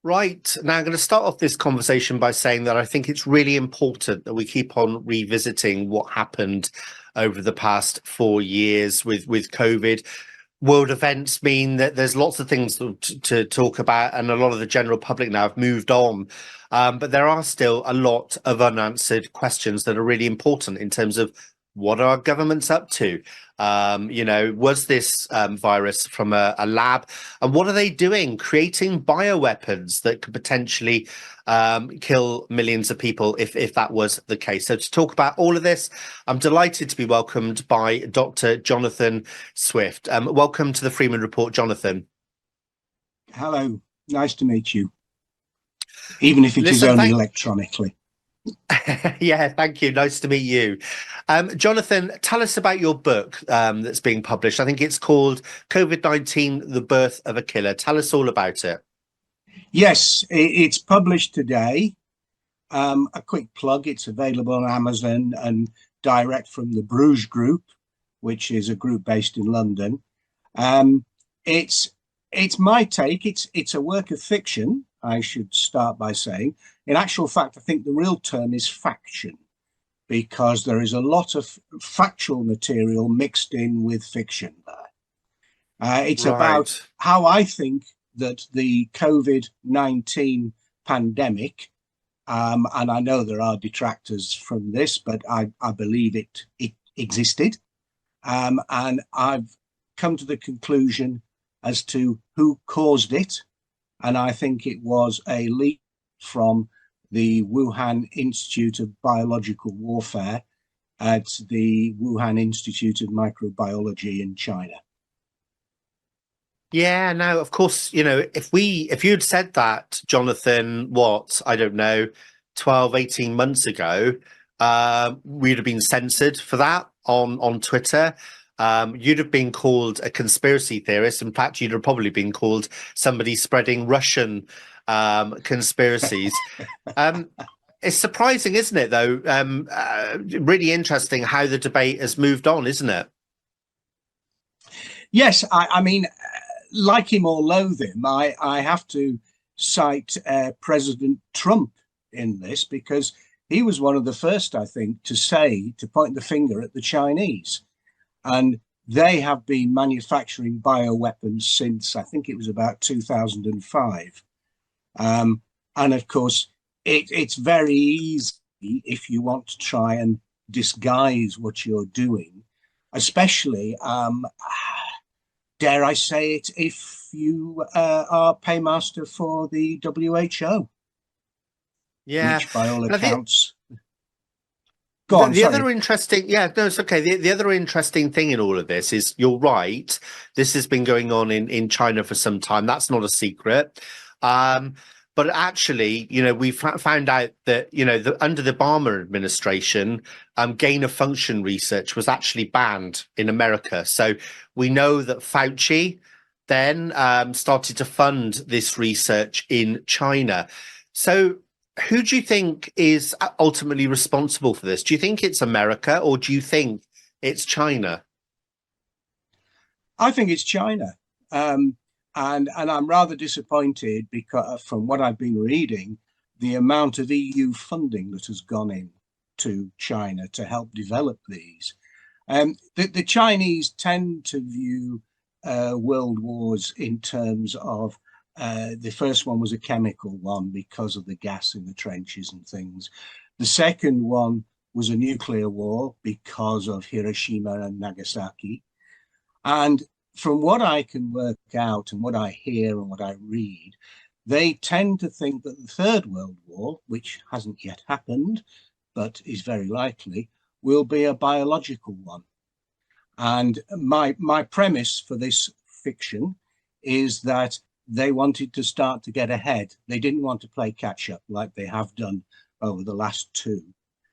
Right. Now, I'm going to start off this conversation by saying that I think it's really important that we keep on revisiting what happened over the past 4 years with COVID. World events mean that there's lots of things to talk about, and a lot of the general public now have moved on. But there are still a lot of unanswered questions that are really important in terms of what are our governments up to? Was this virus from a lab? And what are they doing? Creating bioweapons that could potentially kill millions of people if that was the case. So to talk about all of this, I'm delighted to be welcomed by Dr. Jonathan Swift. Welcome to the Freeman Report, Jonathan. Hello, nice to meet you, even if it is only electronically. Yeah, thank you. Nice to meet you. Jonathan, tell us about your book that's being published. I think it's called COVID-19, The Birth of a Killer. Tell us all about it. Yes, it's published today. A quick plug, it's available on Amazon and direct from the Bruges Group, which is a group based in London. It's my take. It's a work of fiction, I should start by saying. In actual fact, I think the real term is faction, because there is a lot of factual material mixed in with fiction there. It's about how I think that the COVID-19 pandemic, and I know there are detractors from this, but I believe it existed. And I've come to the conclusion as to who caused it. And I think it was a leak from the Wuhan Institute of Biological Warfare at the Wuhan Institute of Microbiology in China. Yeah, now, of course, if you'd said that, Jonathan, I don't know, 12, 18 months ago, we'd have been censored for that on Twitter. You'd have been called a conspiracy theorist. In fact, you'd have probably been called somebody spreading Russian conspiracies. It's surprising, isn't it, though? Really interesting how the debate has moved on, isn't it? Yes, I mean, like him or loathe him, I have to cite President Trump in this, because he was one of the first, I think, to point the finger at the Chinese. And they have been manufacturing bioweapons since, I think it was about 2005. And of course, it's very easy if you want to try and disguise what you're doing, especially, dare I say it, if you are paymaster for the WHO. Yeah. Which by all accounts... The other interesting, it's okay. The other interesting thing in all of this is, you're right, this has been going on in China for some time. That's not a secret. But actually, we found out that, under the Obama administration, gain of function research was actually banned in America. So we know that Fauci then started to fund this research in China. So who do you think is ultimately responsible for this? Do you think it's America, or do you think it's China? I think it's China. And I'm rather disappointed, because from what I've been reading, the amount of EU funding that has gone in to China to help develop these. The Chinese tend to view world wars in terms of the first one was a chemical one because of the gas in the trenches and things. The second one was a nuclear war because of Hiroshima and Nagasaki. And from what I can work out and what I hear and what I read, they tend to think that the Third World War, which hasn't yet happened, but is very likely, will be a biological one. And my premise for this fiction is that they wanted to start to get ahead. They didn't want to play catch up like they have done over the last two.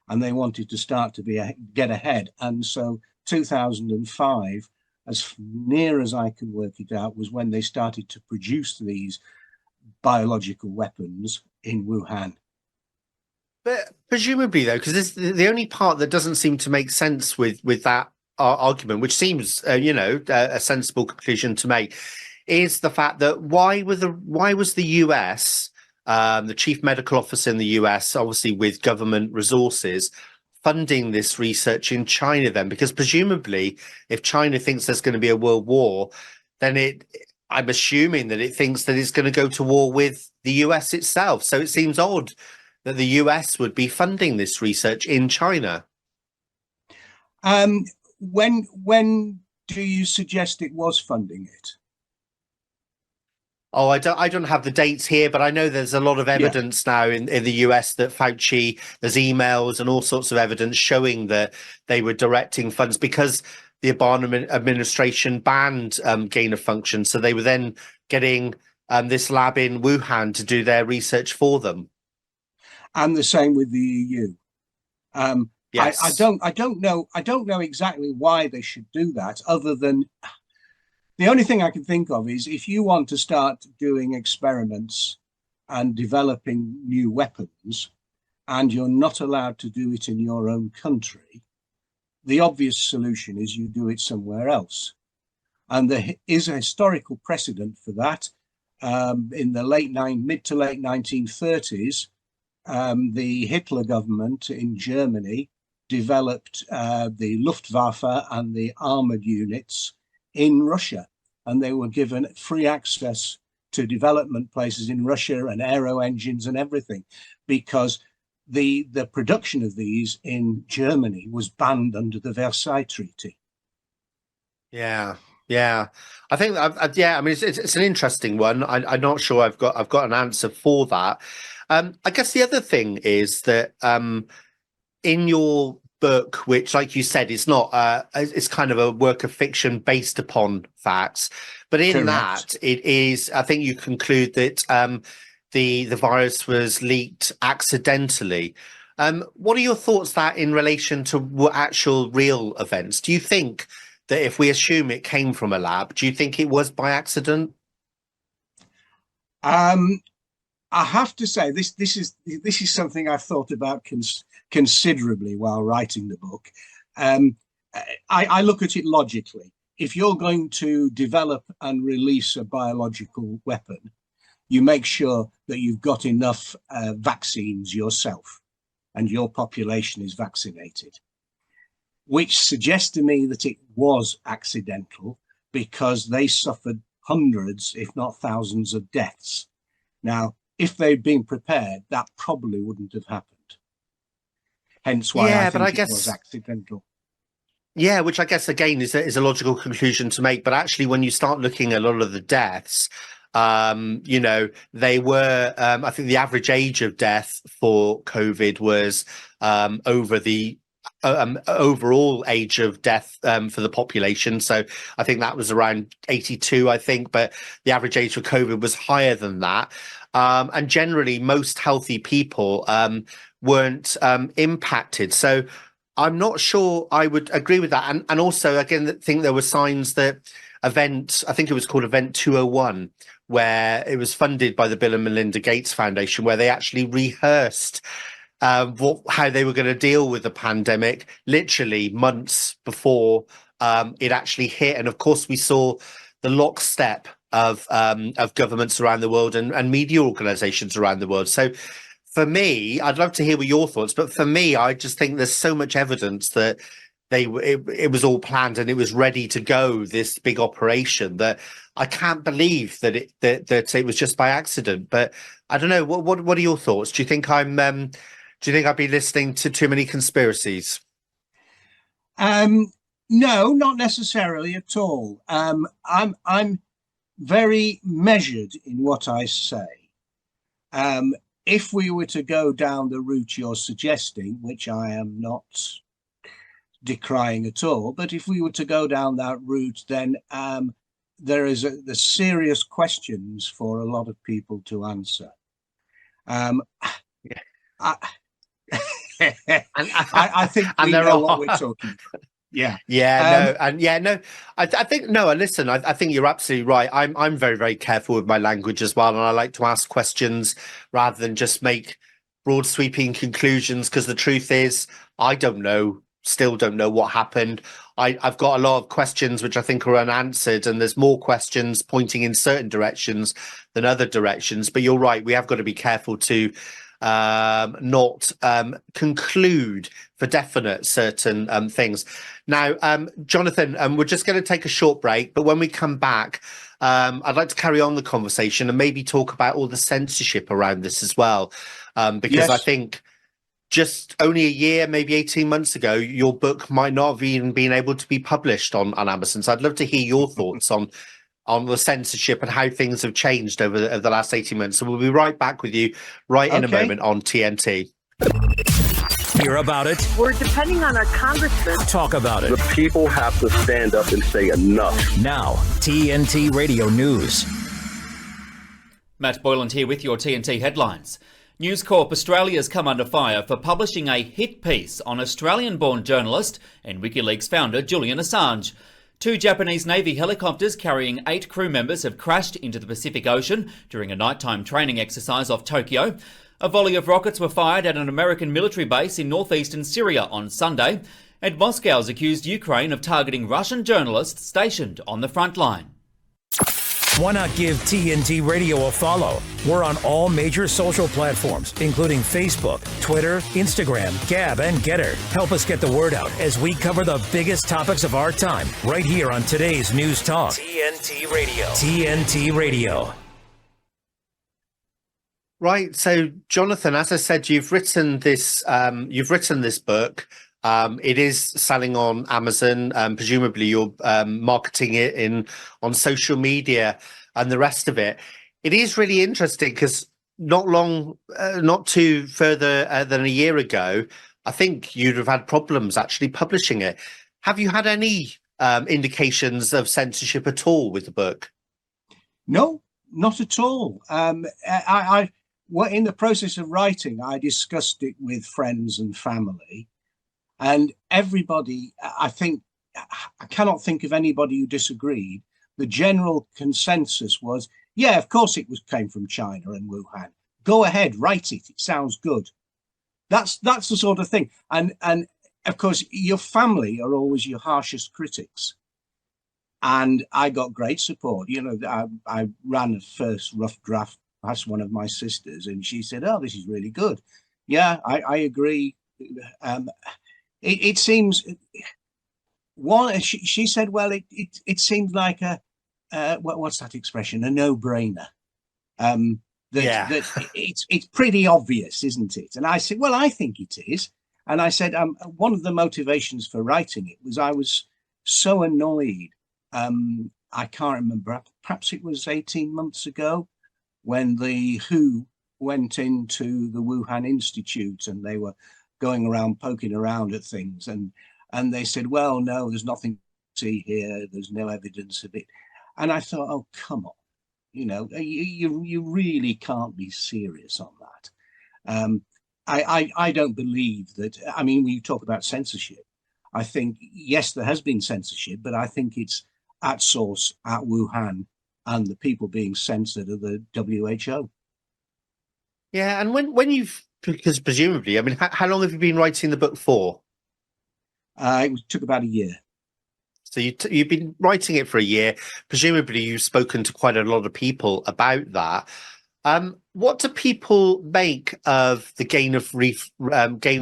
And they wanted to start to get ahead. And so 2005, as near as I can work it out, was when they started to produce these biological weapons in Wuhan. But presumably, though, because the only part that doesn't seem to make sense with that argument, which seems, a sensible conclusion to make, is the fact that why was the US the chief medical officer in the US, obviously with government resources, funding this research in China then? Because presumably, if China thinks there's going to be a world war, then I'm assuming that it thinks that it's going to go to war with the US itself. So it seems odd that the US would be funding this research in China. When do you suggest it was funding it? Oh, I don't have the dates here, but I know there's a lot of evidence now in the US that Fauci, there's emails and all sorts of evidence showing that they were directing funds because the Obama administration banned gain of function. So they were then getting this lab in Wuhan to do their research for them. And the same with the EU. Yes. I don't know exactly why they should do that, other than the only thing I can think of is if you want to start doing experiments and developing new weapons, and you're not allowed to do it in your own country, the obvious solution is you do it somewhere else. And there is a historical precedent for that. In the mid to late 1930s, the Hitler government in Germany developed the Luftwaffe and the armored units in Russia, and they were given free access to development places in Russia and aero engines and everything, because the production of these in Germany was banned under the Versailles Treaty. Yeah. I think I mean it's an interesting one. I'm not sure I've got an answer for that. I guess the other thing is that in your book, which, like you said, is not it's kind of a work of fiction based upon facts, but in that it is, I think you conclude that the virus was leaked accidentally. What are your thoughts that in relation to actual real events? Do you think that if we assume it came from a lab, do you think it was by accident? I have to say this is something I've thought about considerably while writing the book. I look at it logically. If you're going to develop and release a biological weapon, you make sure that you've got enough vaccines yourself and your population is vaccinated, which suggests to me that it was accidental because they suffered hundreds, if not thousands, of deaths. Now, if they'd been prepared, that probably wouldn't have happened. Hence why I think it was accidental. Yeah, which I guess, again, is a logical conclusion to make. But actually, when you start looking at a lot of the deaths, they were, I think the average age of death for COVID was over the overall age of death for the population. So I think that was around 82, I think, but the average age for COVID was higher than that. And generally, most healthy people weren't impacted. So I'm not sure I would agree with that. And also, again, I think there were signs that I think it was called Event 201, where it was funded by the Bill and Melinda Gates Foundation, where they actually rehearsed how they were going to deal with the pandemic literally months before it actually hit. And of course, we saw the lockstep of governments around the world and media organizations around the world. So for me, I'd love to hear what your thoughts, but for me, I just think there's so much evidence that it was all planned and it was ready to go, this big operation, that I can't believe that it was just by accident. But I don't know, what are your thoughts? Do you think do you think I'd be listening to too many conspiracies? No, not necessarily at all. I'm very measured in what I say. If we were to go down the route you're suggesting, which I am not decrying at all, but if we were to go down that route, then there's serious questions for a lot of people to answer. I think we know what we're talking about. I think listen, I think you're absolutely right. I'm very, very careful with my language as well, and I like to ask questions rather than just make broad sweeping conclusions, because the truth is I don't know still don't know what happened. I've got a lot of questions which I think are unanswered, and there's more questions pointing in certain directions than other directions. But you're right, we have got to be careful to not conclude for definite certain things. Now, Jonathan, we're just going to take a short break, but when we come back, I'd like to carry on the conversation and maybe talk about all the censorship around this as well, because I think just only a year, maybe 18 months ago, your book might not have even been able to be published on Amazon. So I'd love to hear your thoughts on the censorship and how things have changed over the last 18 months. So we'll be right back with you in a moment on TNT. Hear about it. We're depending on our congressman. Talk about it. The people have to stand up and say enough. Now, TNT Radio News. Matt Boyland here with your TNT headlines. News Corp Australia has come under fire for publishing a hit piece on Australian-born journalist and WikiLeaks founder Julian Assange. 2 Japanese Navy helicopters carrying 8 crew members have crashed into the Pacific Ocean during a nighttime training exercise off Tokyo. A volley of rockets were fired at an American military base in northeastern Syria on Sunday, and Moscow's accused Ukraine of targeting Russian journalists stationed on the front line. Why not give TNT Radio a follow? We're on all major social platforms, including Facebook, Twitter, Instagram, Gab, and Getter. Help us get the word out as we cover the biggest topics of our time right here on today's News Talk. TNT Radio. TNT Radio. Right. So, Jonathan, as I said, you've written this book. It is selling on Amazon. Presumably, you're marketing it on social media and the rest of it. It is really interesting because not too further than a year ago, I think you'd have had problems actually publishing it. Have you had any indications of censorship at all with the book? No, not at all. In the process of writing, I discussed it with friends and family. And everybody, I cannot think of anybody who disagreed. The general consensus was, yeah, of course it came from China and Wuhan. Go ahead, write it. It sounds good. That's the sort of thing. And of course, your family are always your harshest critics. And I got great support. You know, I ran a first rough draft past one of my sisters, and she said, "Oh, this is really good." Yeah, I agree. It seems she said, well, it seems like what's that expression? A no-brainer. That it's pretty obvious, isn't it? And I said, well, I think it is. And I said, one of the motivations for writing it was I was so annoyed. I can't remember, perhaps it was 18 months ago when the WHO went into the Wuhan Institute and they were going around poking around at things, and they said, well, no, there's nothing to see here, there's no evidence of it. And I thought, oh, come on, you know, you really can't be serious on that. I don't believe that. I mean, when you talk about censorship, I think, yes, there has been censorship, but I think it's at source at Wuhan, and the people being censored are the WHO. Yeah, and when you've, because presumably, I mean, how long have you been writing the book for? It took about a year. So you've been writing it for a year. Presumably, you've spoken to quite a lot of people about that. What do people make of the gain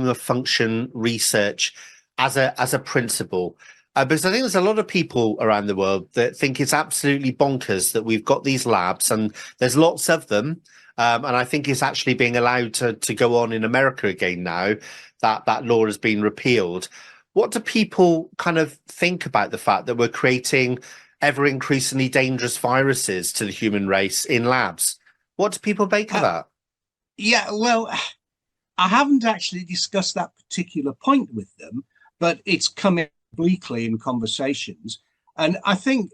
of function research as a principle? Because I think there's a lot of people around the world that think it's absolutely bonkers that we've got these labs, and there's lots of them. And I think it's actually being allowed to go on in America again now that law has been repealed. What do people kind of think about the fact that we're creating ever increasingly dangerous viruses to the human race in labs? What do people make of that? Yeah, well, I haven't actually discussed that particular point with them, but it's coming obliquely in conversations. And I think,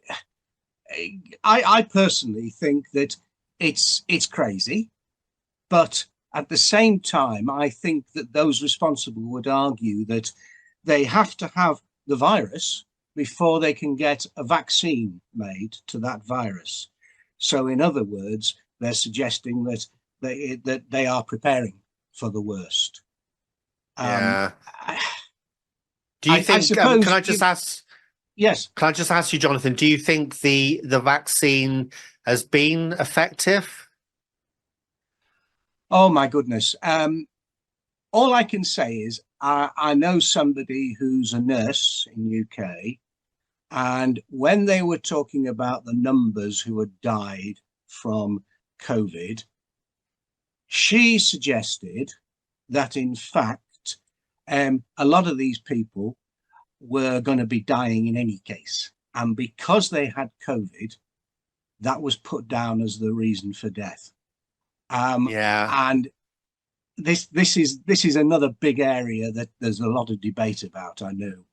I personally think that it's crazy, but at the same time, I think that those responsible would argue that they have to have the virus before they can get a vaccine made to that virus. So in other words, they're suggesting that they are preparing for the worst. Yeah. Do you I think? suppose Can I just ask? Yes. Can I just ask you, Jonathan? Do you think the vaccine has been effective? Oh my goodness. All I can say is I know somebody who's a nurse in UK, and when they were talking about the numbers who had died from COVID, she suggested that in fact a lot of these people were going to be dying in any case, and because they had COVID, that was put down as the reason for death. Yeah. And this is another big area that there's a lot of debate about, I know.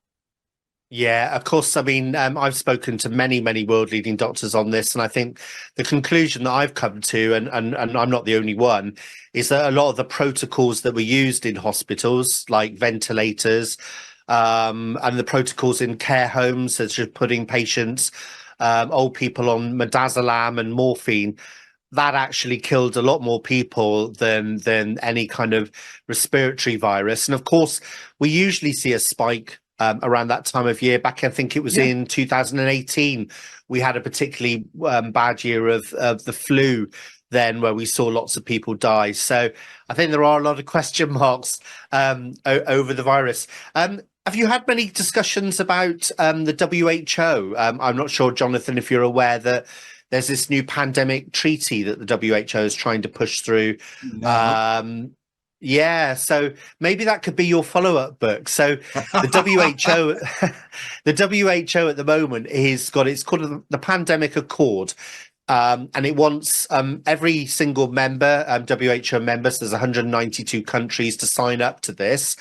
Yeah, of course. I mean, I've spoken to many world leading doctors on this, and I think the conclusion that I've come to, and I'm not the only one, is that a lot of the protocols that were used in hospitals, like ventilators, and the protocols in care homes, such as putting patients, old people on midazolam and morphine, that actually killed a lot more people than any kind of respiratory virus. And of course, we usually see a spike around that time of year. Back, I think it was in 2018, we had a particularly bad year of the flu then, where we saw lots of people die. So I think there are a lot of question marks over the virus. Have you had many discussions about the WHO? I'm not sure, Jonathan, if you're aware that there's this new pandemic treaty that the WHO is trying to push through. No. Yeah, so maybe that could be your follow-up book. So the WHO, the WHO at the moment it's called the Pandemic Accord. And it wants every single member, WHO member, so there's 192 countries to sign up to this.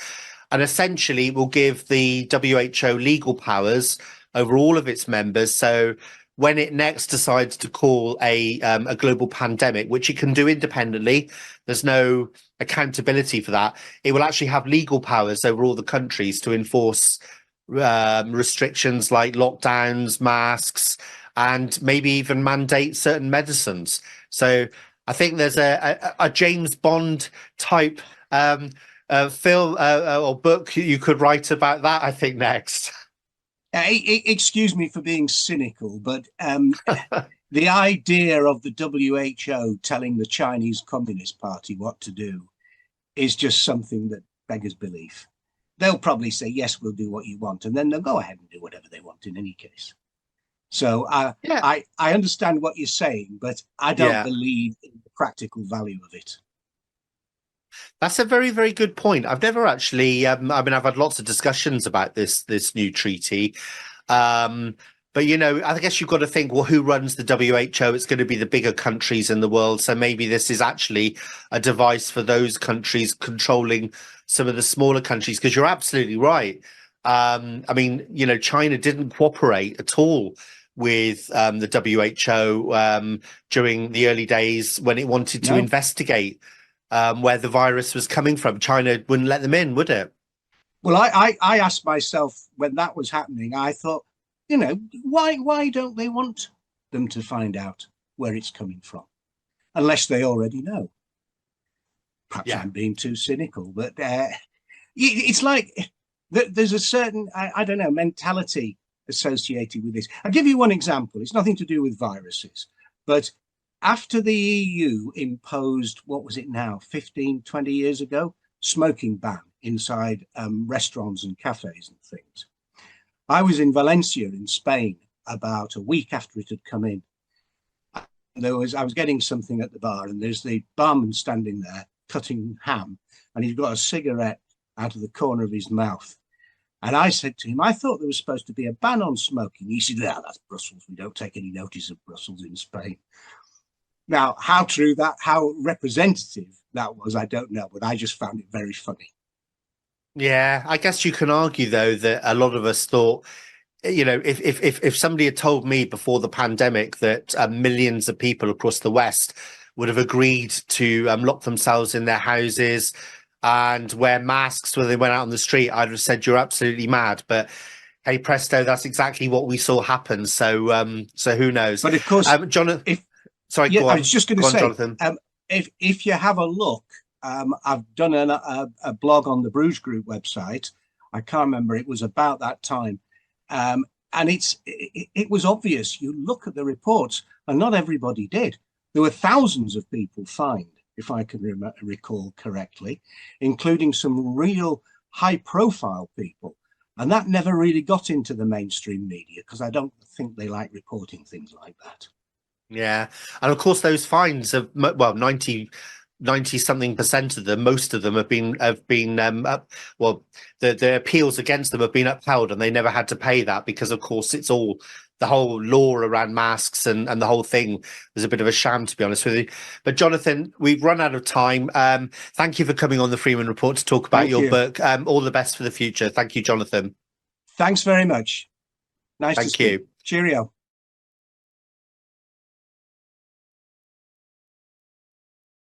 And essentially will give the WHO legal powers over all of its members. So when it next decides to call a global pandemic, which it can do independently, there's no accountability for that. It will actually have legal powers over all the countries to enforce restrictions like lockdowns, masks, and maybe even mandate certain medicines. So I think there's a James Bond type film or book you could write about that, I think, next. Excuse me for being cynical, but the idea of the WHO telling the Chinese Communist Party what to do is just something that beggars belief. They'll probably say, yes, we'll do what you want, and then they'll go ahead and do whatever they want in any case. So I understand what you're saying, but I don't believe in the practical value of it. That's a very good point. I've never actually. I've had lots of discussions about this new treaty, but I guess you've got to think, well, who runs the WHO? It's going to be the bigger countries in the world. So maybe this is actually a device for those countries controlling some of the smaller countries. Because you're absolutely right. China didn't cooperate at all with the WHO during the early days when it wanted to investigate where the virus was coming from. China wouldn't let them in, would it? Well, I asked myself when that was happening, I thought, why don't they want them to find out where it's coming from? Unless they already know. Perhaps I'm being too cynical, but it's like there's a certain, I don't know, mentality associated with this. I'll give you one example. It's nothing to do with viruses, but after the EU imposed, what was it now, 15, 20 years ago, smoking ban inside restaurants and cafes and things. I was in Valencia in Spain about a week after it had come in. I was getting something at the bar, and there's the barman standing there cutting ham, and he's got a cigarette out of the corner of his mouth. And I said to him, I thought there was supposed to be a ban on smoking. He said, that's Brussels. We don't take any notice of Brussels in Spain. Now, how true that, how representative that was, I don't know, but I just found it very funny. Yeah, I guess you can argue, though, that a lot of us thought, if somebody had told me before the pandemic that millions of people across the West would have agreed to lock themselves in their houses and wear masks when they went out on the street, I'd have said you're absolutely mad. But hey, presto, that's exactly what we saw happen. So, so who knows? But of course, Jonathan. Sorry, go on. I was just going to say, Jonathan. If you have a look, I've done a blog on the Bruges Group website I can't remember. It was about that time. And it was obvious. You look at the reports, and not everybody did. There were thousands of people fined, if I can recall correctly, including some real high-profile people. And that never really got into the mainstream media because I don't think they like reporting things like that. Yeah. And of course, those fines have, well, 90 something percent of them, most of them have been the appeals against them have been upheld, and they never had to pay that because, of course, it's all the whole law around masks and the whole thing was a bit of a sham, to be honest with you. But Jonathan, we've run out of time. Thank you for coming on the Freeman Report to talk about Thank your you. book. All the best for the future. Thank you, Jonathan. Thanks very much. Nice to Thank speak. you. Cheerio.